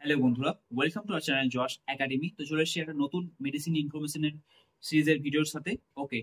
Hello বন্ধুরা, welcome to our channel Josh academy. তো চলে এসেছি একটা নতুন মেডিসিন ইনফরমেশনের সিরিজের ভিডিওর সাথে। ওকে,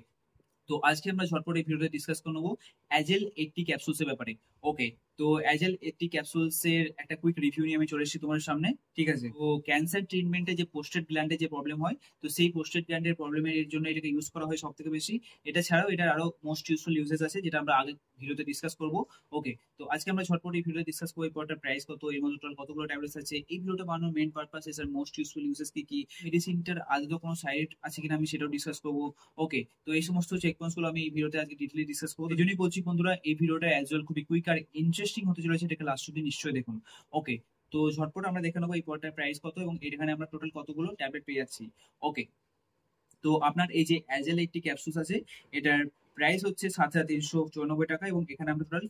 তো আজকে আমরা ঝটপট এই ভিডিওতে ডিসকাস করে নেবো অ্যাজেল 80 ক্যাপসুলস এর ব্যাপারে। ওকে, তো অ্যাজেল 80 ক্যাপসুলস এর একটা কুইক রিভিউ নিয়ে আমি চলে এসেছি তোমার সামনে। ঠিক আছে, তো ক্যান্সার ট্রিটমেন্টে যে পোস্টেড গ্ল্যান্ডে যে প্রবলেম হয়, তো সেই পোস্টেড গ্ল্যান্ডের প্রবলেমের জন্য এটাকে ইউজ করা হয় সব থেকে বেশি। এটা ছাড়াও এটার আরো মোস্ট ইউজফুল ইউজেস আছে, যেটা আমরা আগে ভিডিওতে ডিসকাস করবো। ওকে, তো আজকে আমরা ঝটপট এই ভিডিওতে ডিসকাস করবো এই প্রোডাক্টের প্রাইস কত, এর মধ্যে টোটাল কতগুলো ট্যাবলেটস আছে, এই ভিডিওটা বানানোর মেইন পারপাস এর মোস্ট ইউজফুল ইউজেস কি কি, মেডিসিনটার আদৌ কোনো সাইড আছে কিনা আমি সেটাও ডিসকাস করবো। ওকে, তো এই সমস্ত চেক পয়েন্টস গুলো আমি এই ভিডিওতে আজকে ডিটেইলি ডিসকাস করবো। এই জন্যই বলছি বন্ধুরা, এই ভিডিওটা অ্যাজ ওয়েল খুবই কুইক আর ইন্টারেস্টিং হতে চলেছে, এটাকে লাস্ট অব্দি নিশ্চয়ই দেখুন। ওকে, তো ঝটপট আমরা দেখে নেবো এই প্রোডাক্টের প্রাইস কত এবং এখানে আমরা টোটাল কতগুলো ট্যাবলেট পেয়ে যাচ্ছি। ওকে, তো আপনার এই যে অ্যাজেল একটি ক্যাপসুল আছে, এটার প্রাইস হচ্ছে 7,394 টাকা এবং এখানে আমরা টোটাল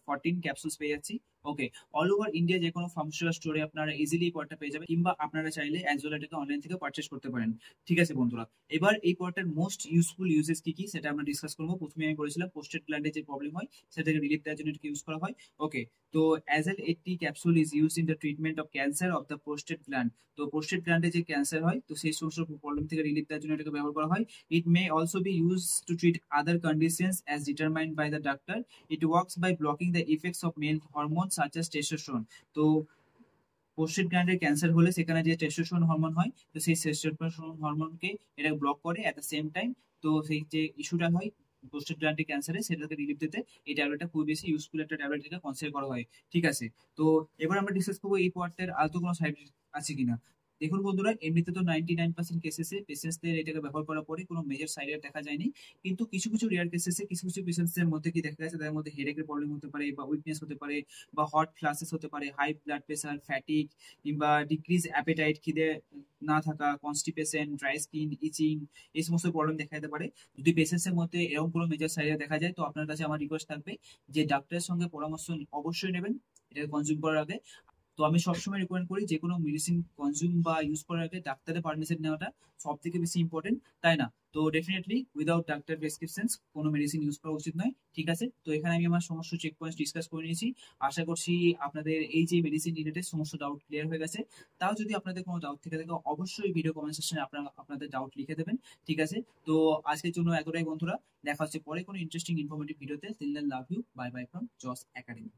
14 ক্যাপসুলস পেয়ে যাচ্ছি। ওকে, অল ওভার ইন্ডিয়া যে কোনো ফার্মাসিউটিক্যাল স্টোরে আপনারা ইজিলি এই প্রোডাক্টটা পেয়ে যাবেন, কিংবা আপনারা চাইলে অ্যাজওয়েল এটাকে অনলাইন থেকে পারচেস করতে পারেন। ঠিক আছে বন্ধুরা, এবার এই প্রোডাক্টের মোস্ট ইউজফুল ইউজেস কি কি সেটা আমরা ডিসকাস করবো। প্রথমে আমি বলেছিলাম পোস্টেড গ্ল্যান্ডে যে প্রবলেম হয় সেটাকে রিলিফ দেওয়ার জন্য এটাকে ইউজ করা হয়। ওকে, তো অ্যাজেল 80 capsule is use in the treatment of cancer of the posted gland. তো পোস্টেড গ্ল্যান্ডে যে ক্যান্সার হয়, তো সেই সমস্ত প্রবলেম থেকে রিলিফ দেওয়ার জন্য এটাকে ব্যবহার করা হয়। It may also be used to treat other conditions as determined by the doctor. It works by blocking the effects of male hormones such as testosterone. তো পোস্টেড গ্ল্যান্ডের ক্যান্সার হলে সেখানে যে টেস্টোস্টেরন হরমোন হয়, তো সেই টেস্টোস্টেরন হরমোনকে এটা block করে at the same time. তো সেই যে ইস্যুটা হয় পোস্টেড গ্ল্যান্ডের ক্যান্সারে, সেটাকে রিলিফ দিতে এই ট্যাবলেটটা খুব বেশি ইউজফুল একটা ট্যাবলেট যেটা কনসিডার করা হয়। ঠিক আছে, তো এবার আমরা ডিসকাস করবো এই প্রোডাক্টের আদৌ কোনো সাইড আছে কিনা। দেখুন বন্ধুরা, এমনিতে তো 99% কেসেসে পেশেন্টসদের এটাকে ব্যবহার করার পরে কোনো মেজর সাইড এফেক্ট দেখা যায়নি, কিন্তু কিছু কিছু রেয়ার কেসেসে কিছু কিছু পেশেন্টসদের মধ্যে কি দেখা গেছে, তাদের মধ্যে হেডেকের প্রবলেম হতে পারে, বা উইকনেস হতে পারে, বা হট ফ্লাশেস হতে পারে, হাই ব্লাড প্রেশার, ফ্যাটিক, কিংবা ডিক্রিজ অ্যাপেটাইট, খিদে না থাকা, কনস্টিপেশন, ড্রাই স্কিন, ইচিং, এই সমস্ত প্রবলেম দেখা যেতে পারে। যদি পেশেন্টস এর মধ্যে এরকম কোনো মেজর সাইড এফেক্ট দেখা যায়, তো আপনার কাছে আমার রিকোয়েস্ট থাকবে যে ডাক্তারের সঙ্গে পরামর্শ অবশ্যই নেবেন এটা কনজিউম করার আগে। তো আমি সবসময় রিকমেন্ড করি যে কোনো মেডিসিন কনজিউম বা ইউজ করার আগে ডাক্তারের পারমিশন নেওয়াটা সব থেকে বেশি ইম্পর্টেন্ট, তাই না? তো ডেফিনেটলি উইদাউট ডাক্তার প্রেসক্রিপশন কোনো মেডিসিন ইউজ করা উচিত নয়। ঠিক আছে, তো এখানে আমি আমার সমস্ত চেক পয়েন্ট ডিসকাস করে নিয়েছি। আশা করছি আপনাদের এই যে মেডিসিন রিলেটেড সমস্ত ডাউট ক্লিয়ার হয়ে গেছে। তাও যদি আপনাদের কোনো ডাউট থেকে থাকে, অবশ্যই ভিডিও কমেন্ট সেকশনে আপনারা আপনাদের ডাউট লিখে দেবেন। ঠিক আছে, তো আজকের জন্য এতটাই বন্ধুরা, দেখা হচ্ছে পরে কোনো ইন্টারেস্টিং ইনফরমেটিভ ভিডিওতে। Till then, love you, bye bye from জস একাডেমি।